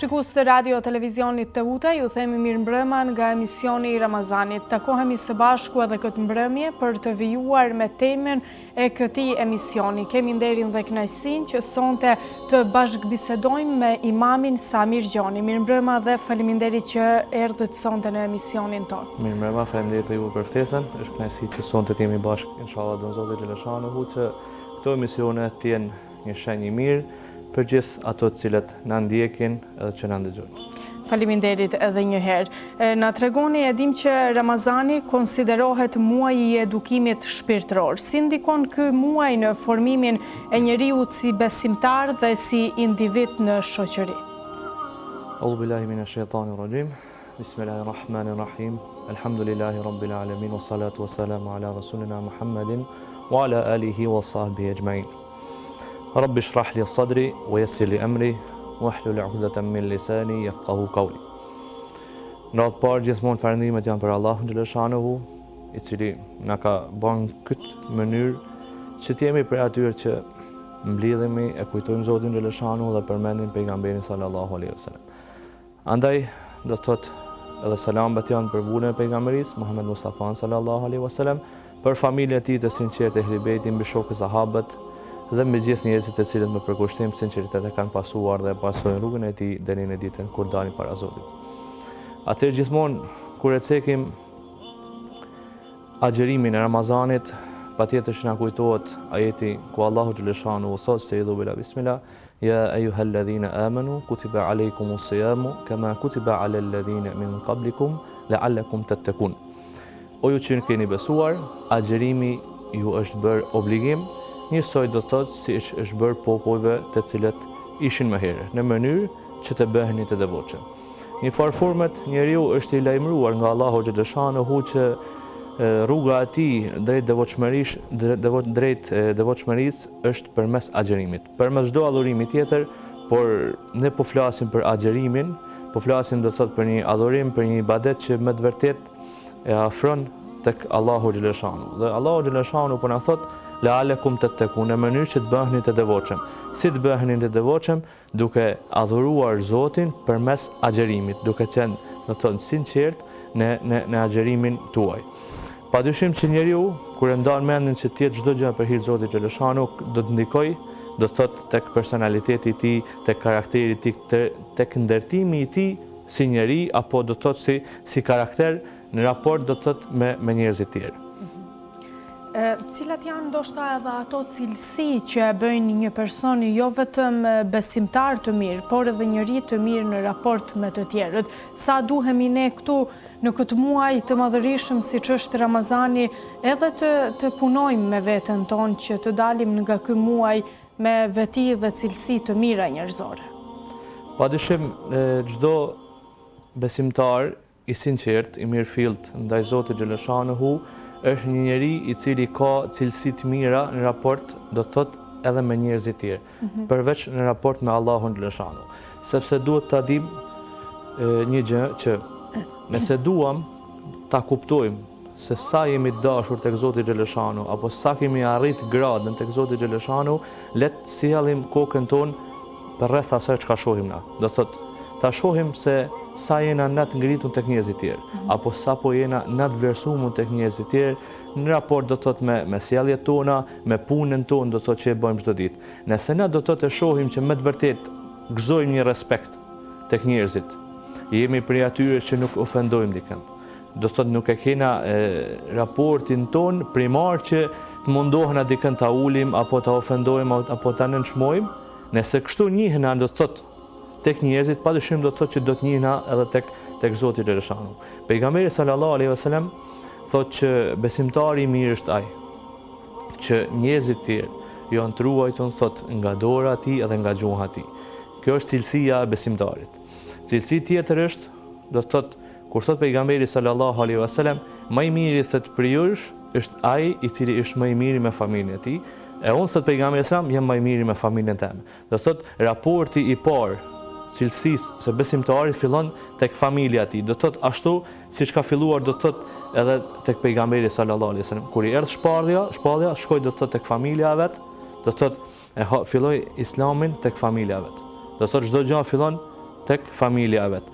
Shikues të radio televizionit Teuta, ju themi mirëmbrëma nga emisioni i Ramazanit. Takohemi së bashku edhe këtë mbrëmje për të vijuar me temën e këtij emisioni. Kemi nderin dhe kënaqësinë që sonte të bashkëbisedojmë me imamin Samir Gjoni. Mirëmbrëma dhe faleminderit që erdhët sonte në emisionin tonë. Mirëmbrëma, faleminderit juve për ftesën. Është kënaqësi që sonte të jemi bashkë, inshallah don Zoti xhaleshanuhu, që këto emisione të jenë një shenjë i mirë për gjithë ato të cilët na ndjekin edhe që na ndëgjojnë. Faleminderit edhe një herë. Na tregoni, e dim që Ramazani konsiderohet muaji i edukimit shpirtëror. Si ndikon ky muaj në formimin e njeriut si besimtar dhe si individ në shoqëri? A'udhu billahi minash shaitanir rajim. Bismillahirrahmanirrahim. Alhamdulillahi rabbil alamin wassalatu wassalamu ala rasulina Muhammadin wa ala alihi wa sahbihi ajma'in. Rabbi shrah li sadri wa yassir li amri wahlul 'uqdatan min lisani yafqahu qawli. Në atë parë gjithmonë falënderimet janë për Allahun xhaleshanuhu, i cili na ka bën këtë mënyrë që të jemi për atyre që mblidhemi e kujtojmë Zotin xhaleshanuhu dhe përmendim pejgamberin sallallahu alaihi wasallam. Andaj do të thotë edhe selamet janë për vullën e pejgamberisë Muhammed Mustafa sallallahu alaihi wasallam, për familjen e tij të sinqertë e Hlibeti, mbi shokët e sahabët dhe me gjithë njerëzit e cilët me përkushtim sinqeritet e kanë pasuar dhe pasojnë rrugën e tij deri në ditën kur dalin para Zotit. Atëherë gjithmonë kur e cekim agjërimin e Ramazanit, patjetër që na kujtohet ajeti ku Allahu xhaleshanuhu thotë se idhu bila bismillah, ya ayyuhalladhina amanu kutiba alaykumus siyamu kama kutiba alal ladhina min qablikum la'allakum tattaqun. O ju që keni besuar, agjërimi ju është bërë obligim, njësoj do thotë si është bërë popujve të cilët ishin më herë, në mënyrë që të bëheni të devotshëm. Në farë format njeriu është i lajmëruar nga Allahu xhaleshanuhu që rruga e tij drejt devotshmërisë është përmes agjërimit. Përmes çdo adhurimi tjetër, por ne po flasim për agjërimin, po flasim do thotë për një adhurim, për një ibadet që më të vërtet e afron tek Allahu xhaleshanuhu. Dhe Allahu xhaleshanuhu po na thotë la'allakum tattaqun, në mënyrë që të bëheni të devotshëm. Si të bëheni të devotshëm? Duke adhuruar Zotin përmes agjërimit, duke qenë do të thonë sinqert në agjërimin tuaj. Padyshim që njeriu kur e ndan mendin që të jetë çdo gjë për hir të Zotit xhaleshanuhu, do të ndikoj, do të thotë tek personaliteti i tij, tek karakteri i tij, tek ndërtimi i tij si njeri, apo do të thotë si karakter në raport do të thotë me njerëzit e tjerë. Cilat janë ndoshta edhe ato cilësi që e bëjnë një person jo vetëm besimtar të mirë, por edhe njeri të mirë në raport me të tjerët? Sa duhemi ne këtu në këtë muaj të madhërisëm siç është Ramazani edhe të punojmë me veten tonë që të dalim nga ky muaj me veti dhe cilësi të mira njerëzore? Padyshim çdo besimtar i sinqert, i mirëfillt ndaj Zotit xhaleshanuhu është një njeri i cili ka cilësi të mira në raport do të thotë edhe me njerëzit tjerë, përveç në raport me Allahun xhaleshanuhu. Sepse duhet ta dimë një gjë që nëse duam ta kuptojmë se sa jemi dashur tek Zoti xhaleshanuhu apo sa kemi arrit gradën tek Zoti xhaleshanuhu, le të sjellim kokën tonë përreth asaj çka shohim na. Do thotë ta shohim se sa jena në të ngritur tek njerëzit tjerë, apo sa po jena në të vlerësuar tek njerëzit tjerë, në raport do thotë me sjelljet tona, me punën tonë do thotë që e bëjmë çdo ditë. Nëse na do thotë të shohim që me të vërtet gëzojmë një respekt tek njerëzit, jemi prej atyre që nuk ofendojmë dikën. Do thotë nuk e kena raportin ton primar që të mundohen a dikën ta ulim apo ta ofendojmë apo ta nënçmojmë, nëse kështu njihena do thotë tek njerëzit, padyshim do të thotë që do të njihna edhe tek Zoti xhaleshanuhu. Pejgamberi sallallahu alaihi wasallam thotë që besimtari i mirë është ai që njerëzit e tjerë janë të ruajtur thotë nga dora e tij edhe nga gjuha e tij. Kjo është cilësia e besimtarit. Cilësi tjetër është, do të thotë, kur thotë pejgamberi sallallahu alaihi wasallam, më i miri thotë për ju është ai i cili është më i miri me familjen e tij. E unë thotë pejgamberi sallallahu alaihi wasallam, jam më i miri me familjen time. Do thotë raporti i parë cilësisë se besimtari fillon tek familja e tij. Do thotë ashtu siç ka filluar do thotë edhe tek pejgamberi sallallahu alaihi wasallam. Kur i erdh shpallja shkoi do thotë tek familja e vet, do thotë filloi islamin tek familja e vet. Do thotë çdo gjë fillon tek familja e vet.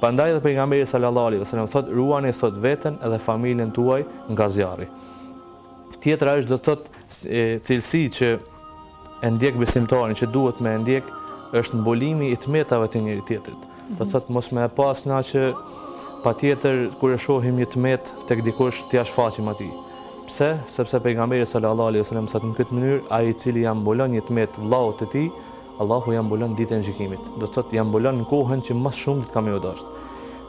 Prandaj edhe pejgamberi sallallahu alaihi wasallam thot ruani thot veten edhe familjen tuaj nga zjarri. Tjetra është do të thotë cilësi që e ndjek besimtarin, që duhet me ndjek, është mbulimi i tmetave të njëri tjetrit. Do të thotë mos me e pas na që patjetër kur e shohim një tmet tek dikush t'ia shfaqim atij. Pse? Sepse pejgamberi sallallahu alaihi wasallam thot në këtë mënyrë ai i cili ja mbulon një tmet vllaut të tij, Allahu ja mbulon ditën e gjykimit. Do të thotë ja mbulon në kohën që më shumë ka më dashur.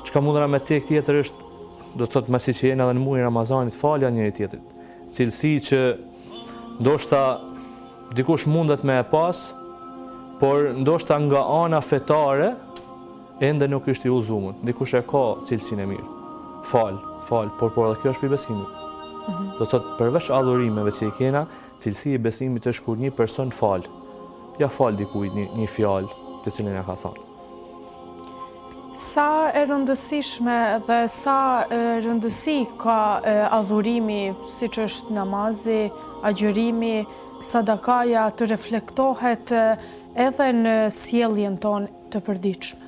Çka mundra me cek tjetër është, do të thotë masi që jena edhe në muajin Ramazanit falja njëri tjetrit. Cilësi që ndoshta dikush mundet me e pas, por ndoshta nga ana fetare ende nuk është i udhëzuar. Dikush e ka cilësinë e mirë. Fal, por edhe kjo është për besimit. Do të thotë përveç adhurimeve që i kena, cilësi e besimit është kur një person fal. Ja fal dikujt një fjalë të cilën ja ka thënë. Sa e rëndësishme dhe sa rëndësi ka adhurimi, siç është namazi, agjërimi, sadakaja të reflektohet edhe në sjelljen tonë të përditshme?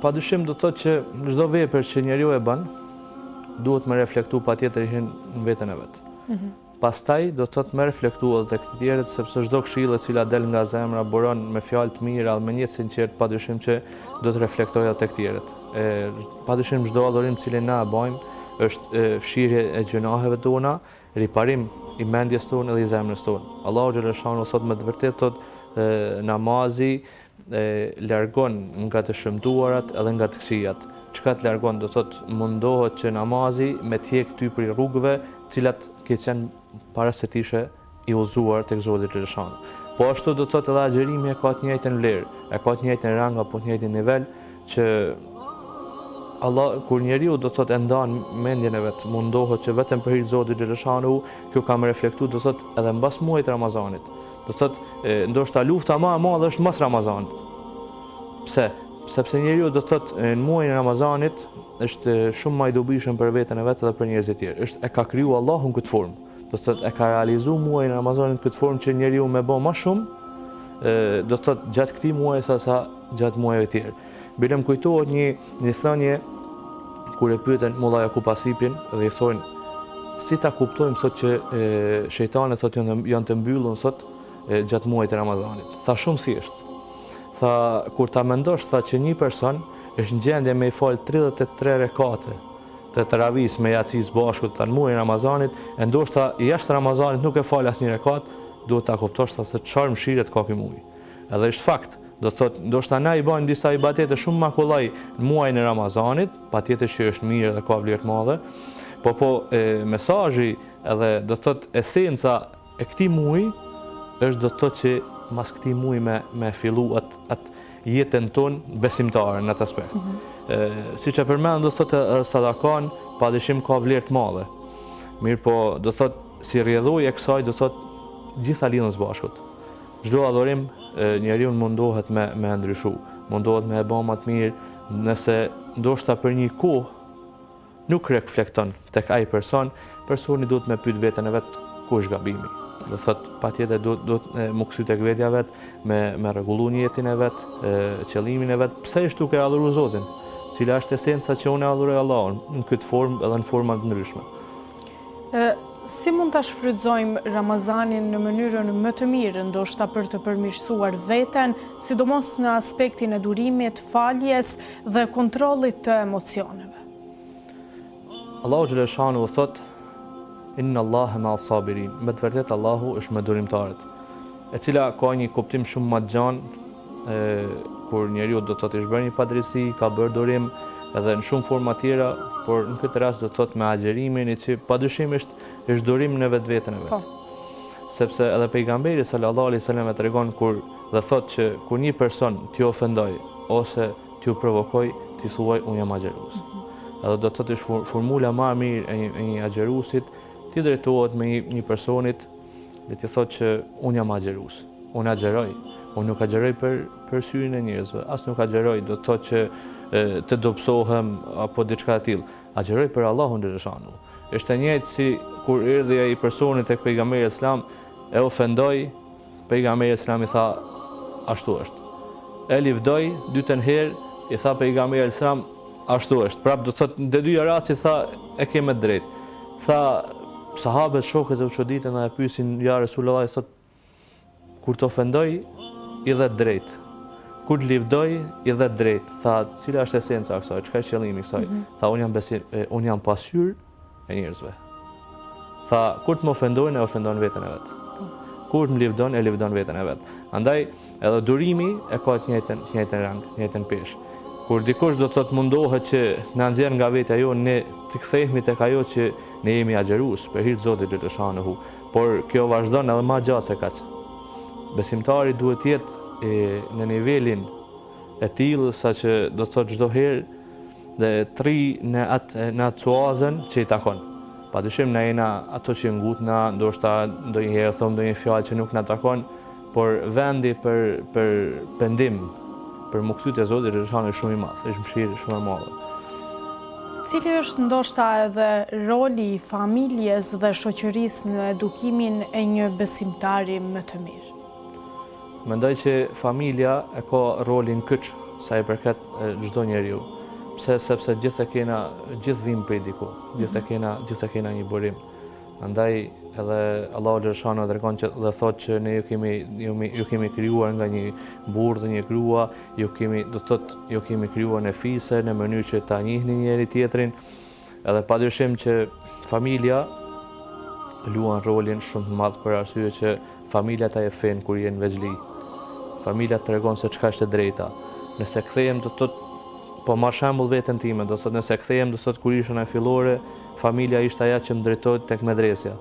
Padyshim do të thotë që çdo vepër që njeriu e bën, duhet me reflektu patjetër në veten e vet. Pastaj do të thotë me reflektu edhe tek të tjerët, sepse çdo këshillë e cila del nga zemra buron me fjalë të mira dhe me një sinqert, padyshim që do të reflektojë tek të tjerët. Padyshim çdo adhurim që na e bëjmë është fshirje e gjunaheve tona, riparim i mendjes tonë dhe i zemrës tonë. Allahu xhaleshanu thot me të vërtetë thot namazi largon nga të shëmtuarat edhe nga të këqijat. Çka të largon do thot mundohet që namazi me t'jek ty për rrugëve cilat ke qenë para se t'ishe i udhëzuar tek Zoti xhaleshanu. Po ashtu do thot edhe agjërimi e ka të njëjtën vlerë, e ka të njëjtën rang apo të njëjtin nivel që Allah kur njeriu do thot e ndan mendjen e vet, mundohet që vetëm për hir të Zotit xhaleshanu, kjo ka më reflektuar do thot edhe mbas muajit Ramazanit. Do thot ndoshta lufta më e madhe është mas Ramazanit. Pse? Sepse njeriu do thot në muajin Ramazanit është shumë më i dobishëm për veten e vet edhe për njerëzit e tjerë. Është e ka kriju Allahu në këtë formë. Do thot e ka realizuar muajin Ramazanit në këtë formë që njeriu më bë më shumë, do thot gjatë këtij muaji sa gjatë muajve të tjerë. Bile më kujtohet një thënie kur e pyeten Mulla Jakub Asipin dhe i thonë si ta kuptojmë thot që shejtanët thot janë të mbyllur thot gjatë muajit të Ramazanit. Tha shumë thjesht. Tha kur ta mendosh tha që një person është në gjendje me i fal 33 rekate të taravis me jacis bashku të muajin Ramazanit, e ndoshta jashtë Ramazanit nuk e fal asnjë rekat, duhet ta kuptosh se çfarë mëshiret ka ky muaj. Edhe është fakt, do thot ndoshta na i bën disa ibadete shumë më kollaj në muajin e Ramazanit, patjetër që është mirë dhe ka vlerë të madhe, po mesazhi edhe do thot esenca e këtij muaji është do thot që mas këtij muaji me fillu atë jetën tonë besimtare në atë aspekt. Siç e përmend do thotë sadakan padyshim ka vlerë të madhe. Mirë po do thotë si rrjedhojë e kësaj do thotë gjitha lidhen së bashkut. Çdo adhurim njeriu mundohet me ndryshu, mundohet me e bë më të mirë, nëse ndoshta për një kohë nuk reflekton tek ai personi duhet me pyet veten e vet ku është gabimi. Do thot patjetër duhet më kthy tek vetja vet, me rregullu jetën e vet, qëllimin e vet, pse është duke adhuruar Zotin, cila është esenca që unë adhuroj Allahun në këtë formë edhe në forma të ndryshme. Si mund ta shfrytëzojmë Ramazanin në mënyrën më të mirë, ndoshta për të përmirësuar veten, sidomos në aspektin e durimit, faljes dhe kontrollit të emocioneve? Allahu xhaleshanu thot Inna Allahe ma'as sabirin. Me të vërtetë Allahu është me durimtarët, e cila ka një kuptim shumë më të gjanë kur njeriu do të thotë është bërë një padrejti, ka bërë durim edhe në shumë forma tjera, por në këtë rast do të thotë me agjerimin, që padyshim është durim në vetveten e vet. Sepse edhe pejgamberi sallallahu alaihi wasallam e tregon dhe thotë që kur një person t'i ofendoj ose t'ju provokoj, t'i thuaj unë jam agjerues. Edhe do të thotë është formula më e mirë e një agjeruesit ti drejtohet me një personit dhe ti thotë që unë jam agjerues, unë agjeroj, unë nuk agjeroj për syrin e njerëzve, as nuk agjeroj do të thotë që të dobësohem apo diçka e tillë, agjeroj për Allahun xhaleshanu. Është e njëjtë si kur erdhi ai personi tek pejgamberi islam e ofendoi, pejgamberi islam i tha ashtu është. e livdoj, dytën herë, i tha pejgamberi selam, ashtu është. Prap do thotë në dyja rastit tha e ke me drejt. Tha sahabët, shokët e u çuditën dhe e pyesin ja Resulullah, thotë kur të ofendoj i dhe drejt. Kur livdoj i dhe drejt. Tha cila është esenca e kësaj, çka është qëllimi i kësaj? Tha unë jam pasqyrë e njerëzve. Tha kur të më ofendojnë e ofendon veten e vet. Kur më livdon e livdon veten e vet. Andaj edhe durimi e ka të njëjtën rang, të njëjtën peshë. Kur dikush do të thotë mundohet që na nxjerr nga vetja jo, ne të kthehemi tek ajo që ne jemi agjerues për hir të Zotit xhaleshanehu, por kjo vazhdon edhe më gjatë se kaq. Besimtari duhet të jetë në nivelin e tillë saqë do të thotë çdo herë dhe tri në atë oazën që i takon. Padyshim na jena ato që ngutna, ndoshta ndonjëherë thom ndonjë fjalë që nuk na takon, por vendi për pendim, për më kthyt e Zotit është shumë i madh, është mëshirë shumë e madhe. Cili është ndoshta edhe roli i familjes dhe shoqërisë në edukimin e një besimtari më të mirë? Mendoj që familja e ka rolin kyç sa i përket çdo njeriu. Pse? Sepse gjithë vim prej diku, gjithë e kena një burim. Andaj edhe Allahu xhaleshanehu tregon që dhe thotë që ne ju kemi krijuar nga një burrë dhe një grua, ju kemi krijuar në fise në mënyrë që ta njihni njëri tjetrin. Edhe padyshim që familja luan rolin shumë të madh për arsye që familja ta jep fen kur je në veçli. Familja tregon se çka është e drejta. Nëse kthehem do thotë po marr shembull veten time, do thotë nëse kthehem do thotë kur isha në fillore, familja ishte ajo që më drejtohet tek medresja.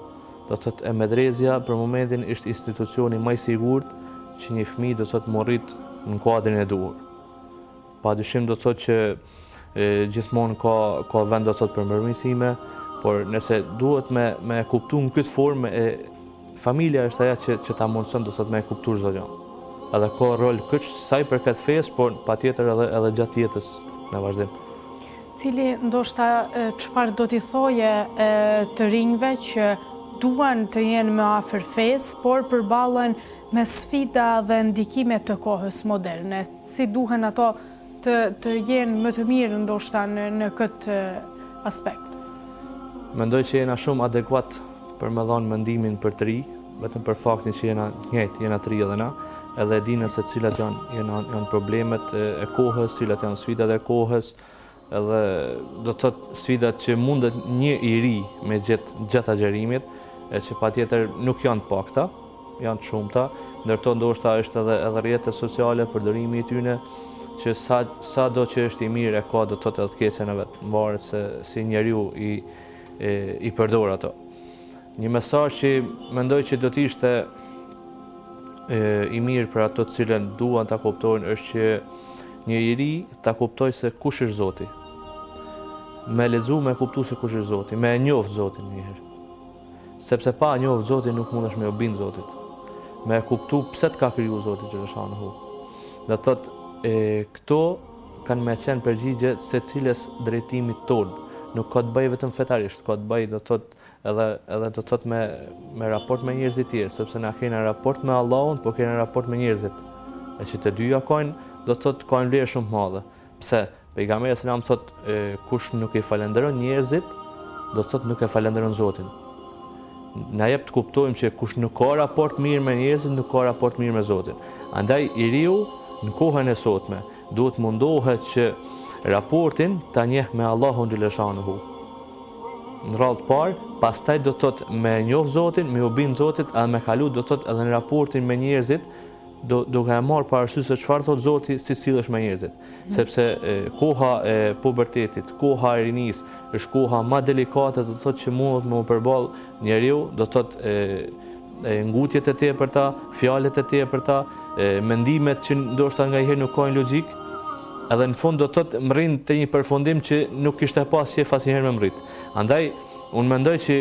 Do thotë e medresja për momentin është institucioni më i sigurt që një fëmijë do thotë më rrit në kuadrin e duhur. Padyshim do thotë që gjithmonë ka vend do thotë për përmirësime, por nëse duhet me kuptu në këtë formë familja është ajo që ta mundson do thotë me kuptu çdo gjë. Edhe ka rol kyç sa i përket fesë, por patjetër edhe gjatë jetës në vazhdim. Cili ndoshta çfarë do t'i thoje të rinjve që duan të jenë më afër fesë, por përballen me sfida dhe ndikime të kohës moderne? Si duhen ato të jenë më të mirë ndoshta në këtë aspekt? Mendoj që jena shumë adekuat për me dhënë mendimin për të ri, vetëm për faktin që jena të ri edhe na, edhe dinë se cilat janë problemet e kohës, cilat janë sfidat e kohës, edhe do të thotë sfidat që mundet një i ri me gjatë agjerimit, që patjetër nuk janë të pakta, janë të shumta, ndërto ndoshta është edhe rrjetet sociale, përdorimi i tyre, që sa do që është i mirë e ka do të thotë edhe të keqen e vet, varet se si njeriu i përdor ato. Një mesazh që mendoj që do të ishte i mirë për ato të cilën duan ta kuptojnë është që një i ri ta kuptoj se kush është Zoti. Me lexu me kuptu se kush është Zoti, me e njoft Zotin njëherë. Sepse pa e njoft Zotin nuk mundesh me u bind Zotit. Me e kuptu pse të ka kriju Zoti xhaleshanehu. Dhe thotë këto kanë me qenë përgjigje se cilës drejtimit tonë. Nuk ka të bëj vetëm fetarisht, ka të bëj do thotë edhe do thotë me raport me njerëzit tjerë, sepse na kena raport me Allahun, po kena raport me njerëzit. E që të dyja do thotë kanë vlerë shumë të madhe. Pse? Pejgamberi selam thotë kush nuk i falenderon njerëzit, do thotë nuk e falenderon Zotin. Na jep të kuptojmë që kush nuk ka raport mirë me njerëzit, nuk ka raport mirë me Zotin. Andaj i riu në kohën e sotme duhet mundohet që raportin ta njeh me Allahun xhaleshanehu. Në radhë të parë, pastaj do thotë me njoh Zotin, me u bind Zotit, edhe me kalu do thotë edhe në raportin me njerëzit, duke e marrë parasysh se çfarë thotë Zoti si sillesh me njerëzit. Sepse koha e pubertetit, koha e rinisë, është koha më delikate do thotë që mund të më përball njeriu, do thotë ngutjet e tepërta, fjalët e tepërta, mendimet që ndoshta nganjëherë nuk kanë logjik, edhe në fund do thotë më rrin te një përfundim që nuk kishte pas qef asnjëherë me mrit. Andaj unë mendoj që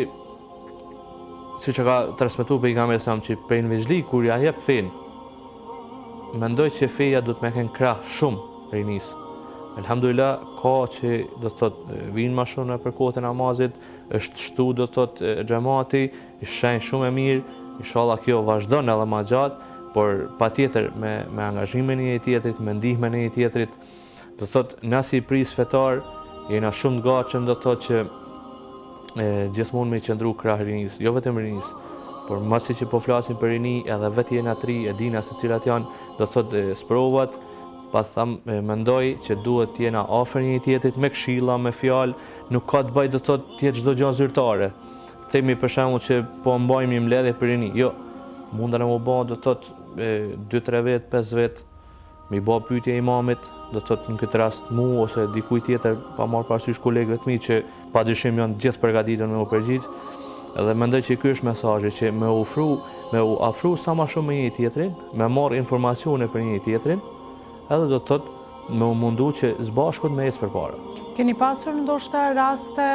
siç e ka transmetuar pejgamberi sa që prej në veçli kur ja jep fen, mendoj që feja do të më kenë krah shumë rinis. Elhamdulillah ka që do thotë vinë më shumë për kohën e namazit, është shtu do thotë xhamati, i shenjë shumë e mirë, inshallah kjo vazhdon edhe më gjatë, por patjetër me angazhimin e njëri tjetrit, me ndihmën e njëri tjetrit, do thotë na si pris fetar jena shumë të gatshëm, do thotë që gjithmonë me qëndru krah rinisë, jo vetëm rinisë, por masi që po flasim për rini, edhe vetë jena tri, e dina se cilat janë, do thotë sprovat, mendoj që duhet t'jena afër njëri tjetrit me këshilla, me fjalë, nuk ka të bëjë do thotë t'jetë çdo gjë zyrtare. Themi për shembull që po mbajmë një mbledhje për rini, jo, mundana më bë do thotë 2-3 vet, 5 vet, mi bë pyetje imamit, do thotë në këtë rast mu ose dikuj tjetër, pa marrë parasysh kolegëve të mi që padyshim janë gjithë përgatitur me u përgjigj. Edhe mendoj që ky është mesazhi që me u afru sa më shumë me njëri tjetrin, me marrë informacione për njëri tjetrin, edhe do të thotë me u mundu që zbashkut me ecë përpara. Keni pasur ndoshta raste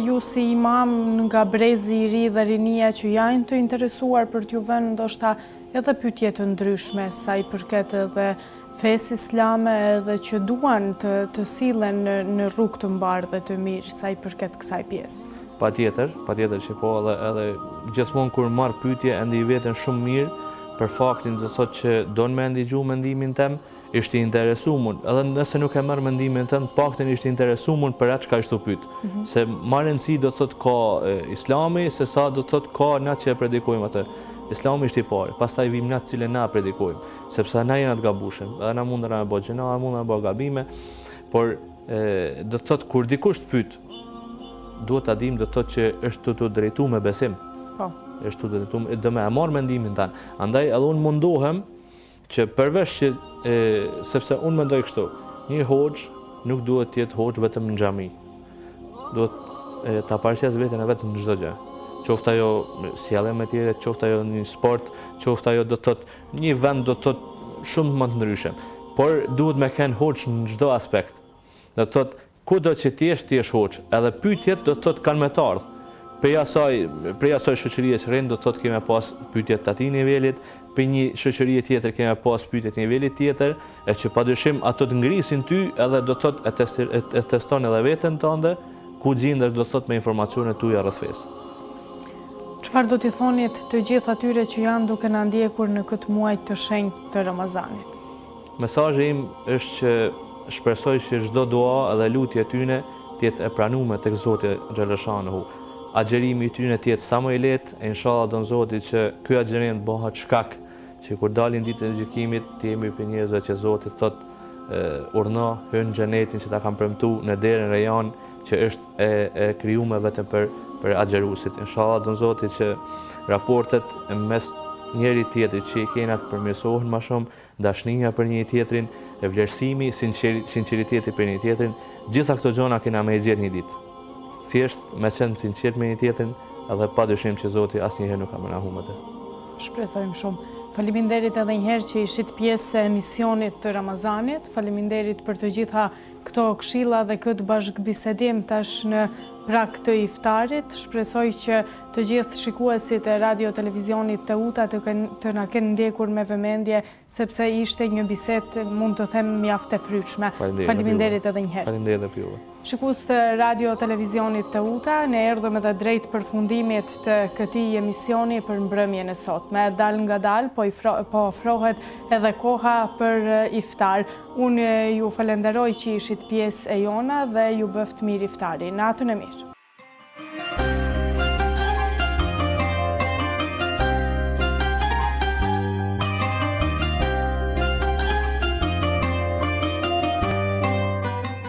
ju si imam nga brezi i ri dhe rinia që janë të interesuar për t'ju vënë ndoshta edhe pyetje të ndryshme sa i përket edhe fesë islame edhe që duan të sillen në rrugë të mbarë dhe të mirë sa i përket kësaj pjesë? Patjetër që po, edhe gjithmonë kur marr pyetje e ndi veten shumë mirë për faktin do thotë që don me ndigju mendimin tem, ishte interesuar, edhe nëse nuk e marr mendimin tënd, paktën ishte interesuar për atë çka ishte pyet. Se më rëndësi do thotë ka Islami, se sa do thotë ka na që e predikojmë atë. Islami është i parë, pastaj vim na të cilën na predikojmë, sepse na jena të gabushëm, edhe na mundena me bëj gjëna, mundena me bëj gabime, por do thotë kur dikush të pyet, duhet ta dim do thotë që është të drejtuar me besim. Po. Është të drejtuar, do më marr mendimin tan. Andaj edhe unë mundohem që përveç që sepse unë mendoj kështu, një hoxh nuk duhet të jetë hoxh vetëm në xhami. Duhet ta paraqes veten e vet në çdo gjë. Qoftë ajo sjellje me tjerë, qoftë ajo një sport, qoftë ajo do të thotë një vend do të thotë shumë më të ndryshëm. Por duhet me kenë hoxh në çdo aspekt. Do të thotë kudo që ti je hoxh, edhe pyetjet do të thotë kanë me të ardhur. Prej asaj shoqërie që rrin do të thotë kemë pas pyetjet të atij nivelit, për një shoqërie tjetër kemë pas pyetjet të nivelit tjetër, e që padyshim ato të ngrisin ty edhe do të thotë e teston edhe veten tënde, ku gjendesh do të thotë me informacionet tuaja rreth fesë. Çfarë do t'i thonit të gjithë atyre që janë duke na ndjekur në këtë muaj të shenjtë të Ramazanit? Mesazhi im është që shpresoj që çdo dua edhe lutje tyne të jetë e pranuar tek Zoti xhaleshanehu. Agjerimi i tyne të jetë sa më i lehtë, e inshallah don Zoti që ky agjerim të bëhet shkak që kur dalin ditën e gjykimit të jemi për njerëzve që Zoti thotë urna hyn xhenetin që ta kanë premtuar në derën Rejan që është e krijuar vetëm për agjeruesit. Inshallah don Zoti që raportet mes njëri tjetrit që i kena të përmirësohen më shumë, dashnia për njëri tjetrin, e vlerësimi, sinqeriteti për njëri tjetrin, gjitha këto gjëra kena me gjetë një ditë. Thjesht me qenë sinqert me një tjetrin, edhe padyshim që Zoti asnjëherë nuk ka më na humbë atë. Shpresojmë shumë. Faleminderit edhe një herë që ishit pjesë e emisionit të Ramazanit. Faleminderit për të gjitha këto këshilla dhe këtë bashkëbisedim tash në prag të iftarit. Shpresoj që të gjithë shikuesit e radio televizionit Teuta të na kenë ndjekur me vëmendje, sepse ishte një bisedë, mund të them, mjaft e frytshme. Faleminderit edhe një herë. Faleminderit edhe juve. Shikues të radio televizionit Teuta, ne erdhëm edhe drejt përfundimit të këtij emisioni për mbrëmjen e sotme. Dal nga dal, po ofrohet edhe koha për iftar. Unë ju falenderoj që ishit pjesë e jona dhe ju bëft mirë iftari. Natën e mirë.